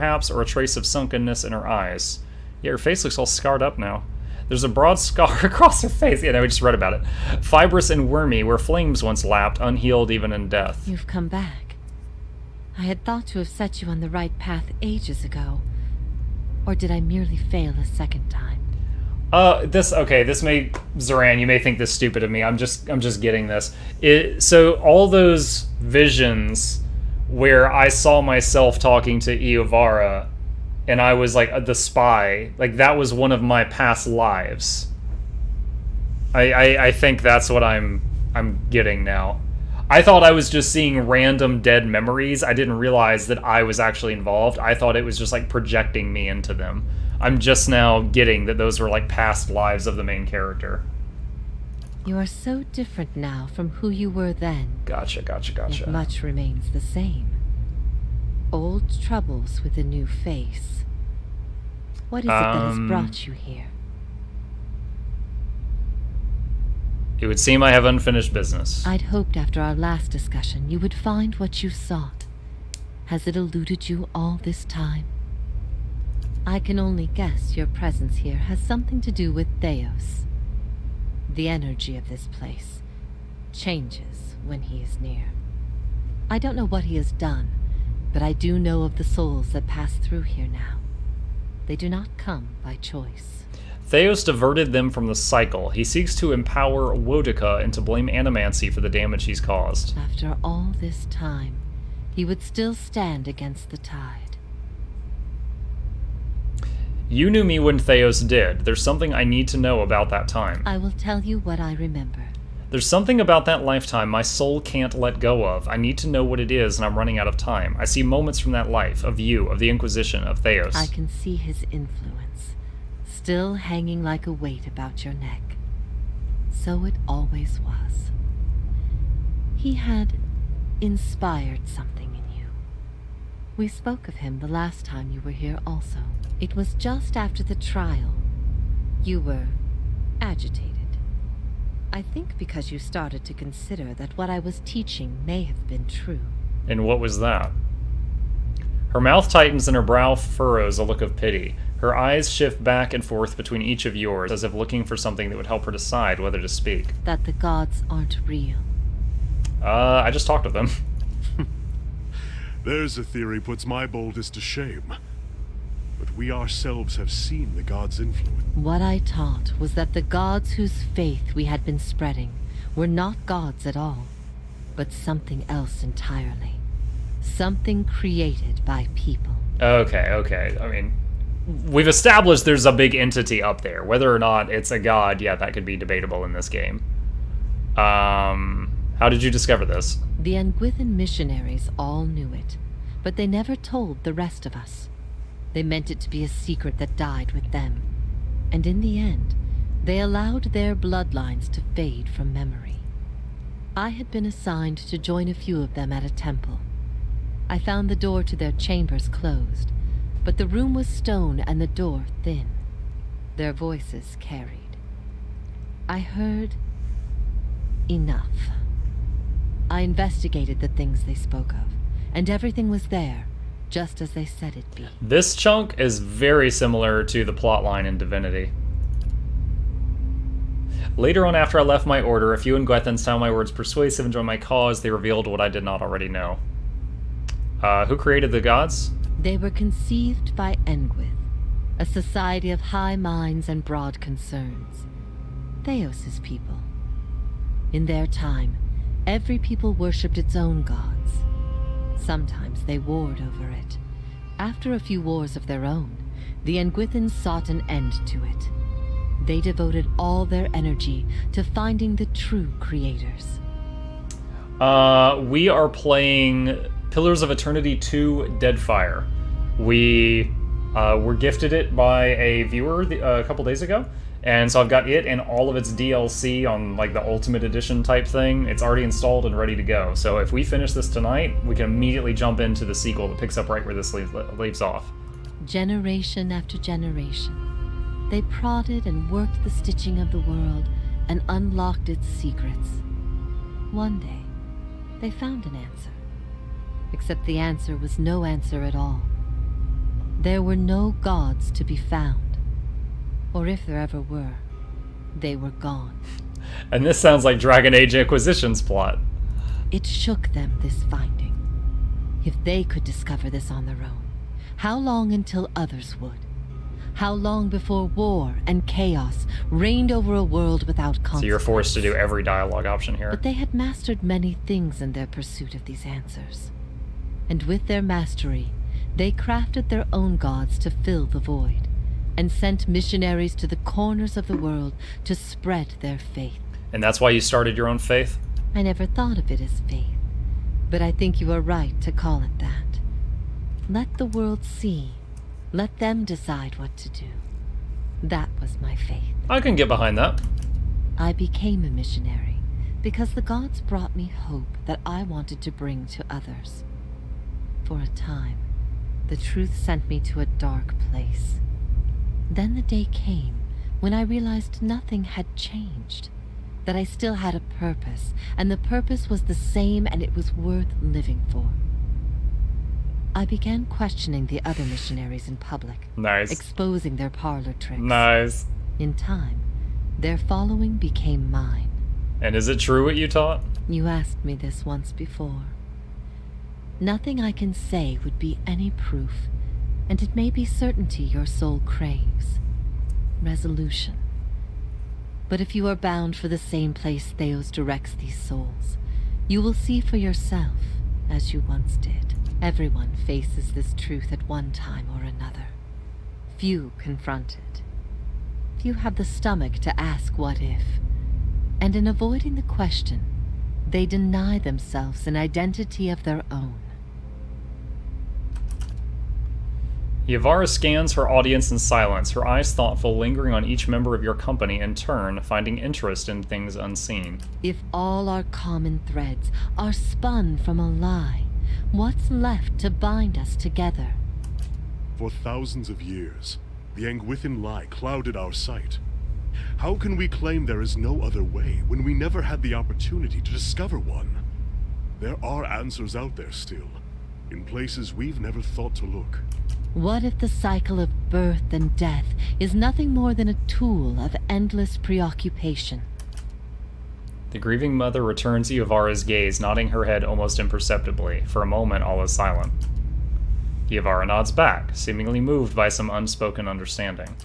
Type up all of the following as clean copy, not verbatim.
perhaps, or a trace of sunkenness in her eyes. Yeah, her face looks all scarred up now. There's a broad scar across her face. Yeah, no, we just read about it. Fibrous and wormy, where flames once lapped, unhealed even in death. You've come back. I had thought to have set you on the right path ages ago. Or did I merely fail a second time? Zoran, you may think this stupid of me. I'm just getting this. So all those visions where I saw myself talking to Iovara, and I was like the spy, like that was one of my past lives. I think that's what I'm getting now. I thought I was just seeing random dead memories. I didn't realize that I was actually involved. I thought it was just like projecting me into them. I'm just now getting that those were like past lives of the main character. You are so different now from who you were then. Gotcha. Yet much remains the same. Old troubles with a new face. What is it that has brought you here? It would seem I have unfinished business. I'd hoped after our last discussion you would find what you sought. Has it eluded you all this time? I can only guess your presence here has something to do with Theos. The energy of this place changes when he is near. I don't know what he has done, but I do know of the souls that pass through here now. They do not come by choice. Theos diverted them from the cycle. He seeks to empower Wodica and to blame Animancy for the damage he's caused. After all this time, he would still stand against the tide. You knew me when Theos did. There's something I need to know about that time. I will tell you what I remember. There's something about that lifetime my soul can't let go of. I need to know what it is, and I'm running out of time. I see moments from that life, of you, of the Inquisition, of Theos. I can see his influence, still hanging like a weight about your neck. So it always was. He had inspired something in you. We spoke of him the last time you were here also. It was just after the trial. You were agitated. I think because you started to consider that what I was teaching may have been true. And what was that? Her mouth tightens and her brow furrows a look of pity. Her eyes shift back and forth between each of yours, as if looking for something that would help her decide whether to speak. That the gods aren't real. I just talked with them. There's a theory puts my boldest to shame. But we ourselves have seen the gods' influence. What I taught was that the gods whose faith we had been spreading were not gods at all, but something else entirely. Something created by people. Okay. I mean, we've established there's a big entity up there. Whether or not it's a god, yeah, that could be debatable in this game. How did you discover this? The Nguithan missionaries all knew it, but they never told the rest of us. They meant it to be a secret that died with them. And in the end, they allowed their bloodlines to fade from memory. I had been assigned to join a few of them at a temple. I found the door to their chambers closed, but the room was stone and the door thin. Their voices carried. I heard enough. I investigated the things they spoke of, and everything was there, just as they said it'd be. This chunk is very similar to the plotline in Divinity. Later on, after I left my order, a few Nguethans found my words persuasive and joined my cause. They revealed what I did not already know. Who created the gods? They were conceived by Engwith, a society of high minds and broad concerns. Theos's people. In their time, every people worshipped its own gods. Sometimes they warred over it. After a few wars of their own, the Nguithans sought an end to it. They devoted all their energy to finding the true creators. We are playing Pillars of Eternity 2 Deadfire. We were gifted it by a viewer a couple days ago, and so I've got it and all of its DLC on like the Ultimate Edition type thing. It's already installed and ready to go. So if we finish this tonight, we can immediately jump into the sequel that picks up right where this leaves off. Generation after generation, they prodded and worked the stitching of the world and unlocked its secrets. One day, they found an answer. Except the answer was no answer at all. There were no gods to be found. Or if there ever were, they were gone. And this sounds like Dragon Age Inquisition's plot. It shook them, this finding. If they could discover this on their own, how long until others would? How long before war and chaos reigned over a world without consequence? So you're forced to do every dialogue option here. But they had mastered many things in their pursuit of these answers. And with their mastery, they crafted their own gods to fill the void, and sent missionaries to the corners of the world to spread their faith. And that's why you started your own faith? I never thought of it as faith, but I think you are right to call it that. Let the world see. Let them decide what to do. That was my faith. I can get behind that. I became a missionary because the gods brought me hope that I wanted to bring to others. For a time, the truth sent me to a dark place. Then the day came when I realized nothing had changed, that I still had a purpose, and the purpose was the same and it was worth living for. I began questioning the other missionaries in public. Nice. Exposing their parlor tricks. Nice. In time, their following became mine. And is it true what you taught? You asked me this once before. Nothing I can say would be any proof, and it may be certainty your soul craves. Resolution. But if you are bound for the same place Theos directs these souls, you will see for yourself, as you once did. Everyone faces this truth at one time or another. Few confront it. Few have the stomach to ask what if. And in avoiding the question, they deny themselves an identity of their own. Yavara scans her audience in silence, her eyes thoughtful, lingering on each member of your company in turn, finding interest in things unseen. If all our common threads are spun from a lie, what's left to bind us together? For thousands of years, the Angwithan lie clouded our sight. How can we claim there is no other way when we never had the opportunity to discover one? There are answers out there still, in places we've never thought to look. What if the cycle of birth and death is nothing more than a tool of endless preoccupation? The grieving mother returns Yavara's gaze, nodding her head almost imperceptibly. For a moment, all is silent. Yavara nods back, seemingly moved by some unspoken understanding.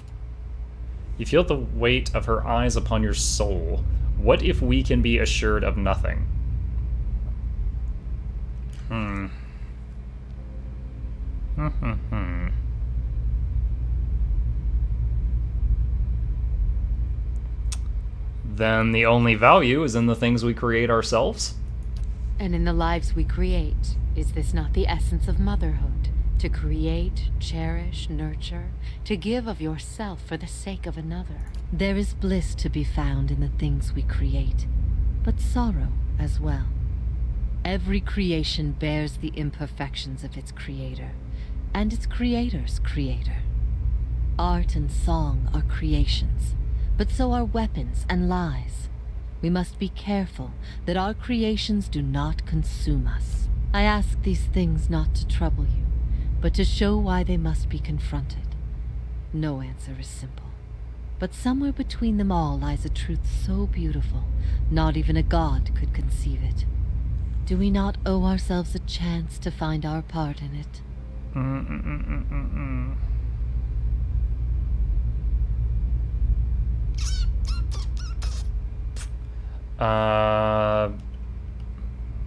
You feel the weight of her eyes upon your soul. What if we can be assured of nothing? Then the only value is in the things we create ourselves? And in the lives we create, is this not the essence of motherhood? To create, cherish, nurture, to give of yourself for the sake of another. There is bliss to be found in the things we create, but sorrow as well. Every creation bears the imperfections of its creator, and its creator's creator. Art and song are creations, but so are weapons and lies. We must be careful that our creations do not consume us. I ask these things not to trouble you, but to show why they must be confronted. No answer is simple, but somewhere between them all lies a truth so beautiful, not even a god could conceive it. Do we not owe ourselves a chance to find our part in it?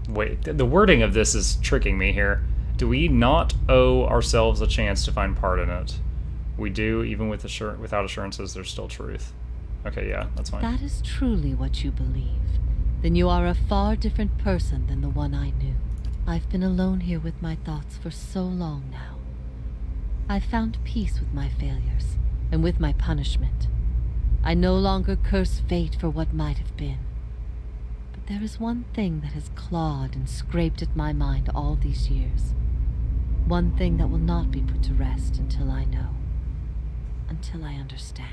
Wait, the wording of this is tricking me here. Do we not owe ourselves a chance to find part in it? We do, even with without assurances, there's still truth. Okay, yeah, that's fine. That is truly what you believe. Then you are a far different person than the one I knew. I've been alone here with my thoughts for so long now. I've found peace with my failures, and with my punishment. I no longer curse fate for what might have been. But there is one thing that has clawed and scraped at my mind all these years. One thing that will not be put to rest until I know. Until I understand.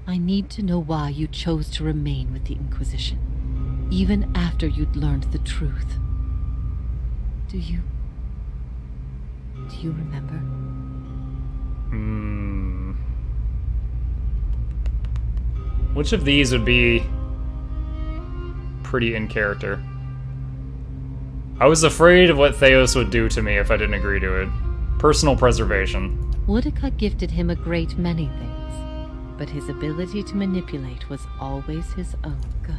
I need to know why you chose to remain with the Inquisition, even after you'd learned the truth. Do you remember? Which of these would be pretty in character? I was afraid of what Theos would do to me if I didn't agree to it. Personal preservation. Woodica gifted him a great many things, but his ability to manipulate was always his own. Good.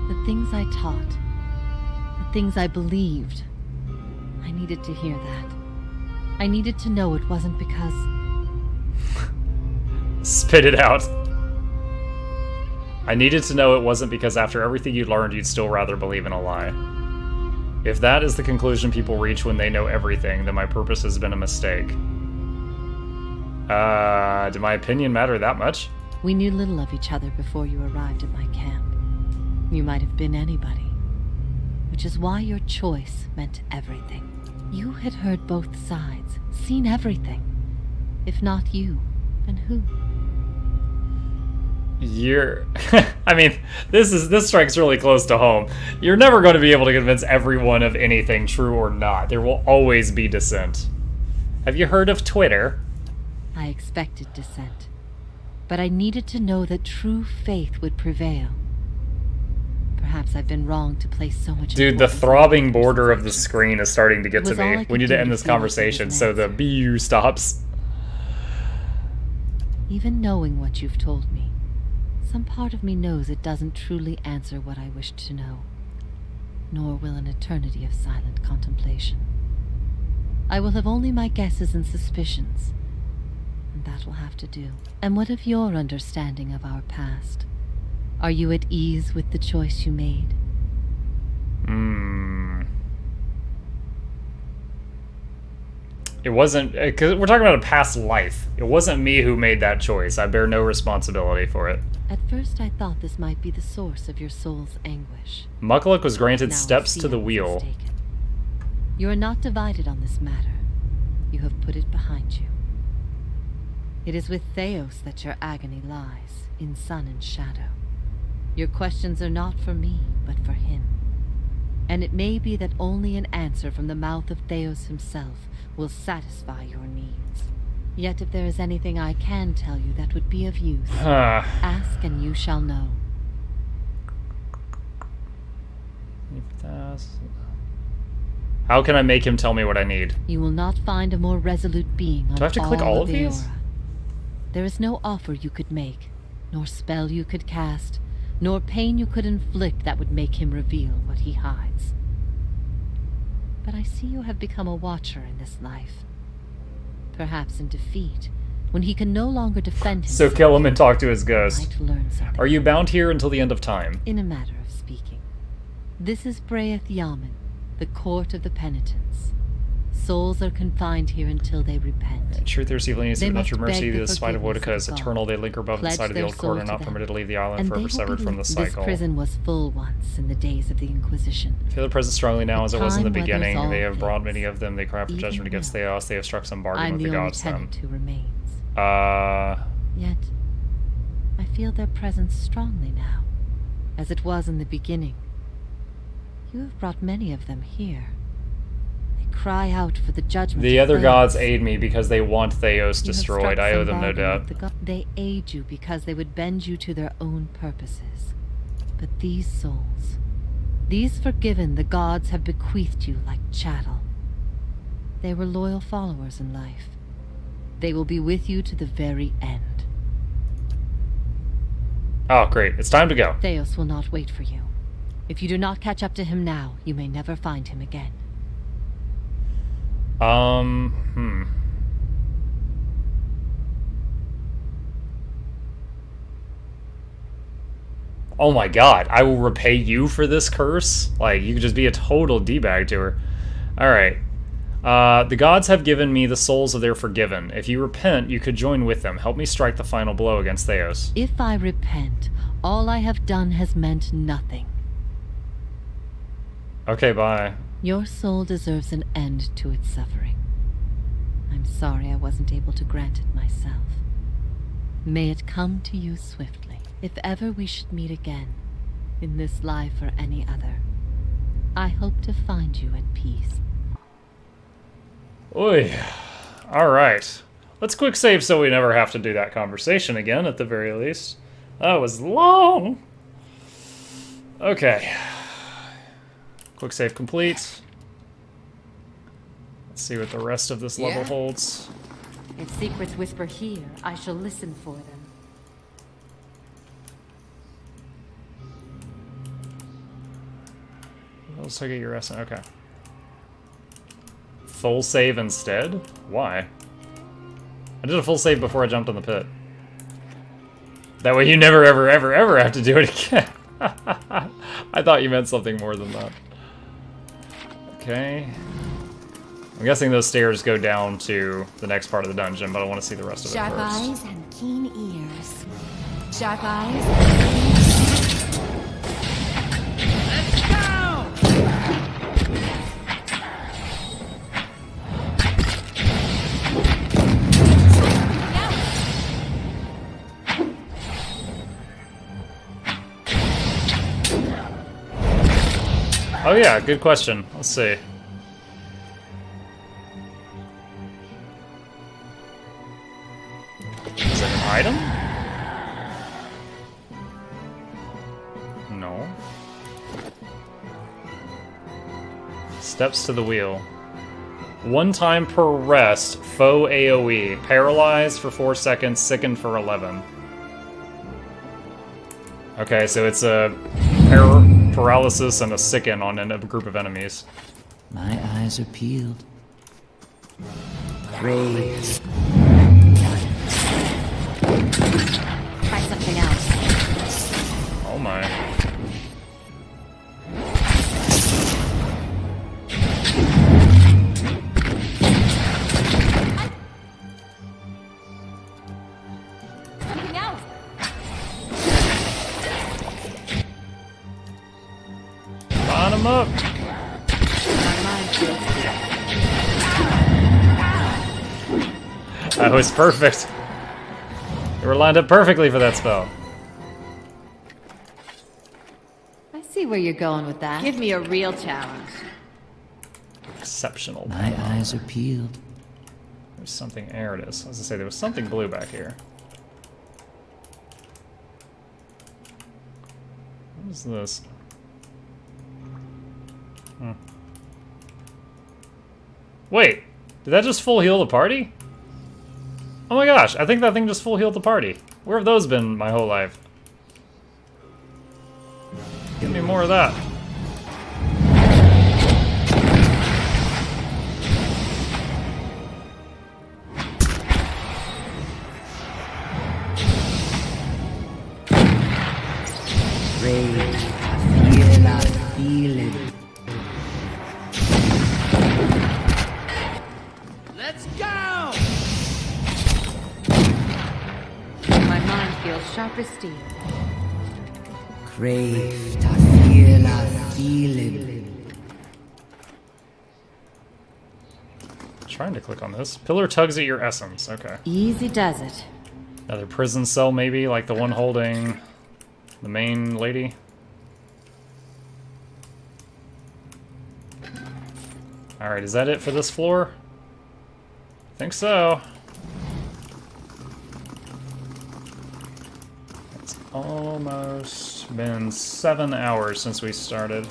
The things I taught, the things I believed, I needed to hear that. I needed to know it wasn't because... Spit it out. I needed to know it wasn't because after everything you'd learned, you'd still rather believe in a lie. If that is the conclusion people reach when they know everything, then my purpose has been a mistake. Did my opinion matter that much? We knew little of each other before you arrived at my camp. You might have been anybody, which is why your choice meant everything. You had heard both sides, seen everything. If not you, then who? You're... I mean, this strikes really close to home. You're never going to be able to convince everyone of anything, true or not. There will always be dissent. Have you heard of Twitter? I expected dissent, but I needed to know that true faith would prevail. Perhaps I've been wrong to place so much... Dude, the throbbing border of the screen is starting to get to It was all me. I could We need do to end to this feel like conversation there was so an the answer. BU stops. Even knowing what you've told me, some part of me knows it doesn't truly answer what I wished to know, nor will an eternity of silent contemplation. I will have only my guesses and suspicions, and that will have to do. And what of your understanding of our past? Are you at ease with the choice you made? It wasn't... Because we're talking about a past life. It wasn't me who made that choice. I bear no responsibility for it. At first I thought this might be the source of your soul's anguish. Mukluk was granted Now I steps see to the I was wheel. mistaken. You are not divided on this matter. You have put it behind you. It is with Theos that your agony lies, in sun and shadow. Your questions are not for me, but for him. And it may be that only an answer from the mouth of Theos himself will satisfy your needs. Yet if there is anything I can tell you that would be of use, ask and you shall know. How can I make him tell me what I need? You will not find a more resolute being on Do I have to click all of the these? Aura. There is no offer you could make, nor spell you could cast, nor pain you could inflict that would make him reveal what he hides. But I see you have become a watcher in this life. Perhaps in defeat, when he can no longer defend So himself, kill him and talk to his you ghost. might learn something. Are you bound here until the end of time? In a matter of speaking. This is Braeth Yamen, the court of the penitents. Souls are confined here until they repent. Truth, there's evil, and They not your must mercy. beg the The spite of forgiveness Woodica of is God. eternal. They linger above Pledge inside of the their old court, soul are to not them. permitted to leave the island, And forever they will severed be from the this cycle. prison was full once in the days of the Inquisition. Feel the presence strongly now as it was in the time weathers beginning. all They have brought things, many of them. They cry out for even judgment against will. Theos. They have struck some bargain I'm with the the only gods then. tenant who remains. Yet, I feel their presence strongly now, as it was in the beginning. You have brought many of them here. They cry out for the judgment The of other Theos. gods aid me because they want Theos You have destroyed. struck I owe some them no bargain doubt. with the they aid you because they would bend you to their own purposes. But these souls, these forgiven, the gods have bequeathed you like chattel. They were loyal followers in life. They will be with you to the very end. Oh, great. It's time to go. Theos will not wait for you. If you do not catch up to him now, you may never find him again. Oh my god, I will repay you for this curse? Like, you could just be a total D-bag to her. Alright. The gods have given me the souls of their forgiven. If you repent, you could join with them. Help me strike the final blow against Theos. If I repent, all I have done has meant nothing. Okay, bye. Your soul deserves an end to its suffering. I'm sorry I wasn't able to grant it myself. May it come to you swiftly. If ever we should meet again, in this life or any other, I hope to find you at peace. Oy. Alright. Let's quick save so we never have to do that conversation again, at the very least. That was long. Okay. Quick save complete. Let's see what the rest of this level holds. If secrets whisper here, I shall listen for them. Let's take your essence. Okay. Full save instead? Why? I did a full save before I jumped on the pit. That way you never, ever, ever, ever have to do it again. I thought you meant something more than that. Okay. I'm guessing those stairs go down to the next part of the dungeon, but I want to see the rest of it Sharp first. eyes and keen ears. Sharp eyes and keen ears. Let's go! Oh yeah, good question. Let's see. Is it an item? No. Steps to the wheel. One time per rest, foe AoE. Paralyzed for 4 seconds, sickened for 11. Okay, so it's a paralysis and a sicken on a group of enemies. My eyes are peeled. Great. Try something else. Oh my. Something else. Line him up. My mind feels That was perfect. You were lined up perfectly for that spell. I see where you're going with that. Give me a real challenge. Exceptional. My eyes are peeled. There's something. There it is. I was gonna say there was something blue back here. What is this? Wait, did that just full heal the party? Oh my gosh, I think that thing just full healed the party. Where have those been my whole life? Give me more of that. Great. Feel that feeling. Let's go! My mind feels sharp as steel. Crave to feel that feeling. Trying to click on this. Pillar tugs at your essence. Okay. Easy does it. Another prison cell, maybe, like the one holding the main lady. Alright, is that it for this floor? I think so. It's almost been 7 hours since we started.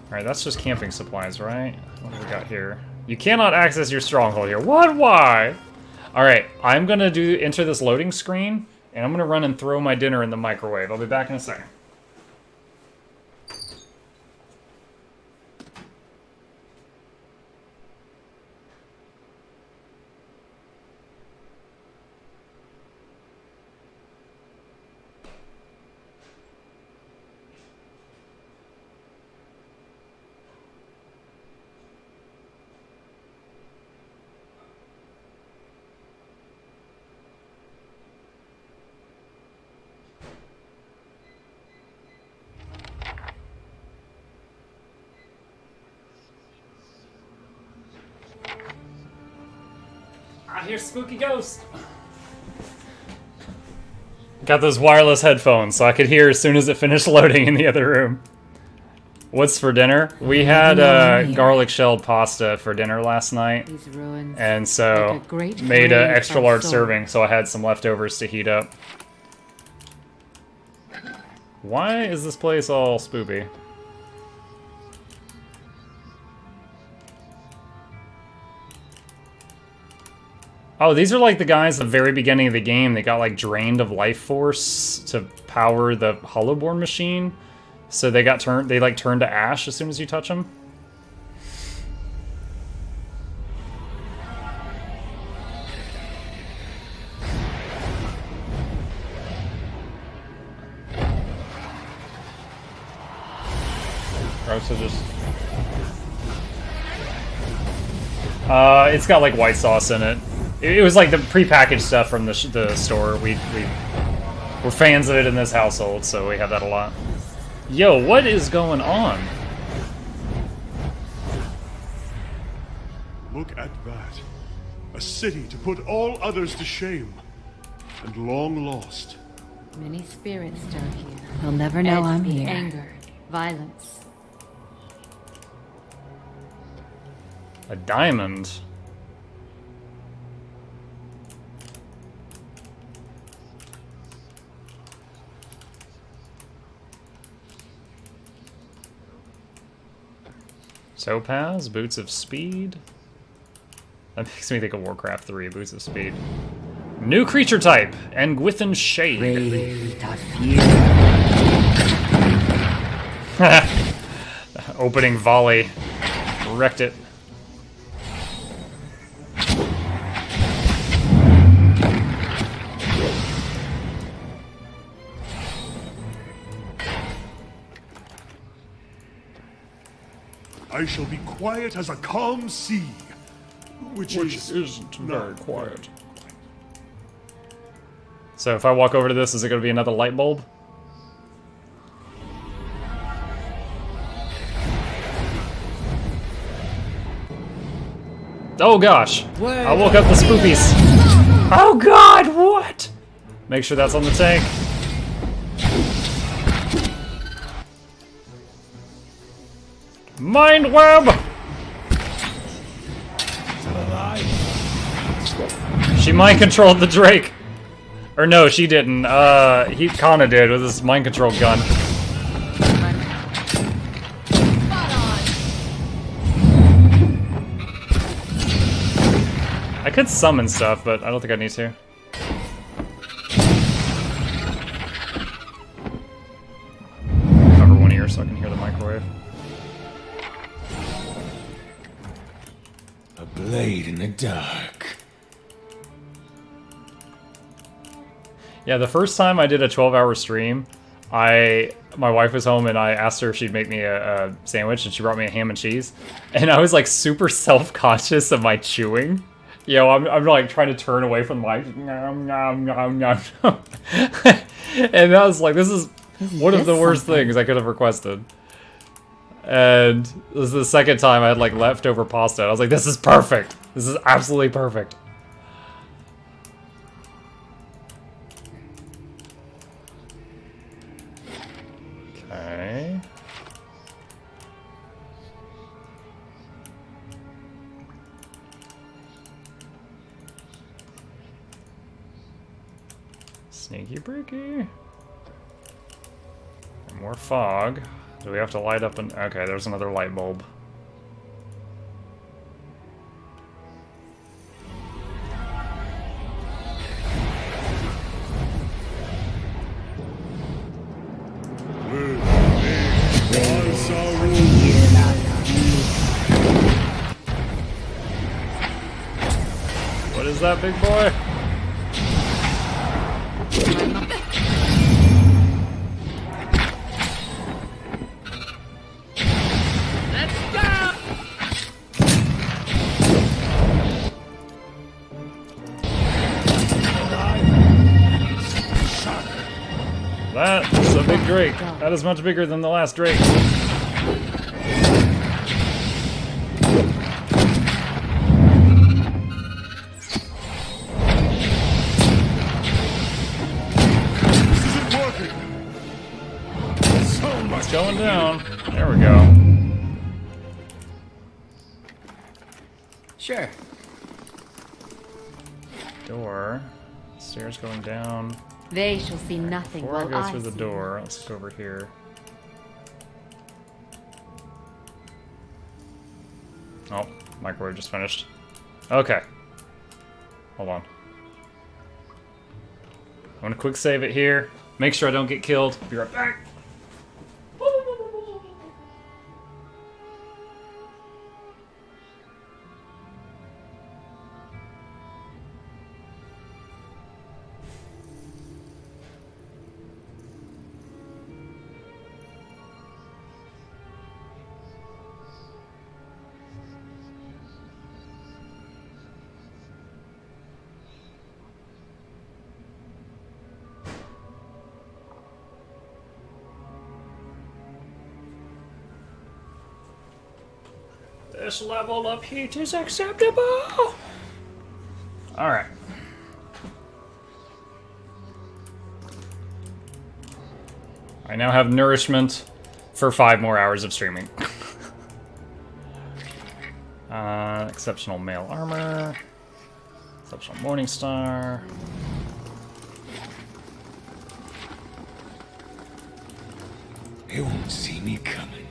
Alright, that's just camping supplies, right? What do we got here? You cannot access your stronghold here. What? Why? Alright, I'm gonna enter this loading screen, and I'm gonna run and throw my dinner in the microwave. I'll be back in a second. I hear spooky ghosts. Got those wireless headphones so I could hear as soon as it finished loading in the other room. What's for dinner? We had garlic shelled pasta for dinner last night, These ruins. and so Like a great made an grave extra from large soul. serving, so I had some leftovers to heat up. Why is this place all spoopy? Oh, these are like the guys at the very beginning of the game. They got like drained of life force to power the Hollowborn machine. So they got turned. They like turn to ash as soon as you touch them. Oh, so just. It's got like white sauce in it. It was like the prepackaged stuff from the store. We're fans of it in this household, so we have that a lot. Yo, what is going on? Look at that. A city to put all others to shame. And long lost. Many spirits stir here. They'll never know I'm Envy, here. Anger, violence. A diamond. Topaz, Boots of Speed. That makes me think of Warcraft 3, Boots of Speed. New creature type, Angwithan Shade. Opening volley. Wrecked it. I shall be quiet as a calm sea. Which isn't very quiet. So if I walk over to this, is it going to be another light bulb? Oh gosh! I woke up the spoopies. Oh god, what? Make sure that's on the tank. Mind web! She mind controlled the Drake. Or no, she didn't. He kinda did with his mind control gun. I could summon stuff, but I don't think I need to. Cover one ear so I can hear the microwave. A blade in the dark. Yeah, the first time I did a 12-hour stream, my wife was home and I asked her if she'd make me a sandwich, and she brought me a ham and cheese. And I was like super self-conscious of my chewing. Yo, I'm like trying to turn away from the mic. Nom, nom, nom, nom, nom. And I was like, this is one of the worst things I could have requested. And this is the second time I had like leftover pasta. I was like, this is perfect. This is absolutely perfect. Okay. Sneaky breaky. And more fog. Do we have to light up an... Okay, there's another light bulb. What is that, big boy? That's a big Drake. That is much bigger than the last Drake. It's going down. There we go. Sure. Door. Stairs going down. They shall see nothing Before I while go I through the see. door, let's go over here. Oh, microwave just finished. Okay. Hold on. I'm gonna quick save it here. Make sure I don't get killed. Be right back. This level of heat is acceptable! Alright. I now have nourishment for 5 more hours of streaming. Exceptional mail armor. Exceptional morning star. They won't see me coming.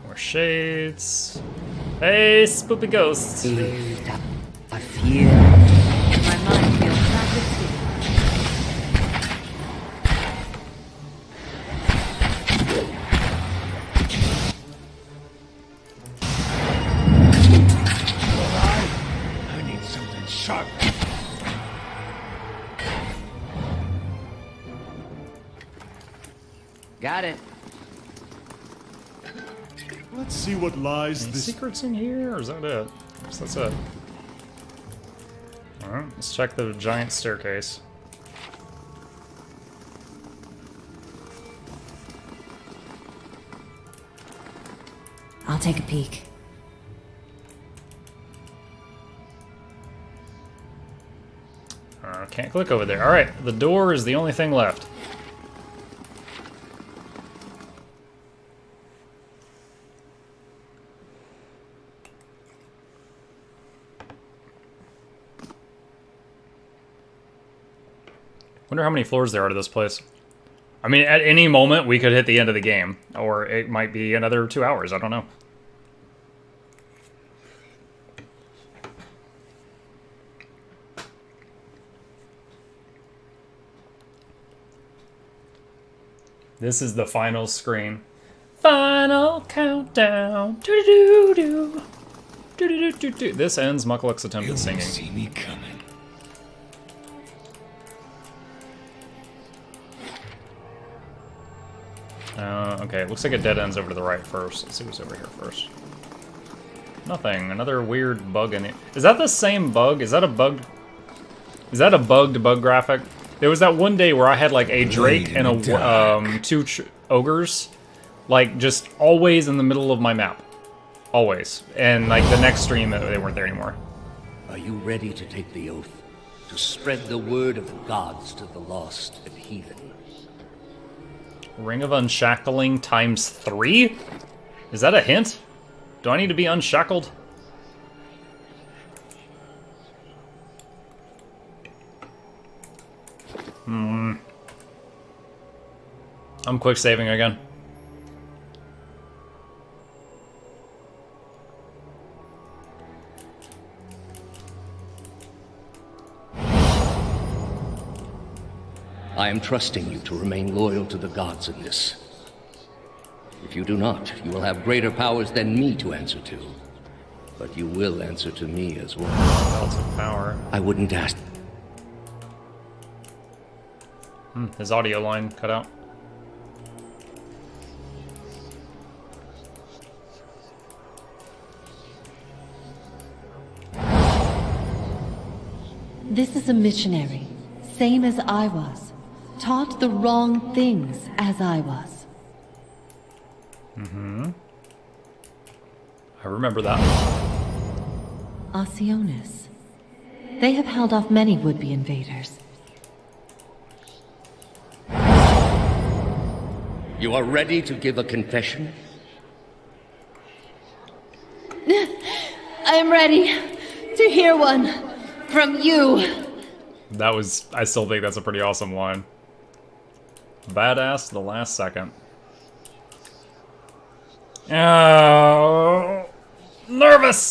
More shades. Hey, spoopy ghosts. I fear. My mind feels tragic. I need something sharp. Got it. Let's see what lies Any this. secrets in here, or is that it? Yes, that's it. Alright, let's check the giant staircase. I'll take a peek. Can't click over there. Alright, the door is the only thing left. Wonder how many floors there are to this place. I mean, at any moment we could hit the end of the game, or it might be another 2 hours. I don't know. This is the final screen. Final countdown. Do-do-do-do. Do-do-do-do-do. This ends Mukluk's attempt They at won't singing. see me coming. Okay, it looks like it dead ends over to the right first. Let's see what's over here first. Nothing. Another weird bug in it. Is that the same bug? Is that a bug? Is that a bugged bug graphic? There was that one day where I had like a Drake and a two ogres, like just always in the middle of my map, always. And like the next stream, they weren't there anymore. Are you ready to take the oath? To spread the word of the gods to the lost and heathen? Ring of Unshackling times 3? Is that a hint? Do I need to be unshackled? I'm quick saving again. I am trusting you to remain loyal to the gods in this. If you do not, you will have greater powers than me to answer to. But you will answer to me as well. Belts of power. I wouldn't ask. His audio line cut out. This is a missionary, same as I was, taught the wrong things as I was. I remember that. Oceanus. They have held off many would-be invaders. You are ready to give a confession? I am ready to hear one from you. That was... I still think that's a pretty awesome line. Badass to the last second. Oh, nervous!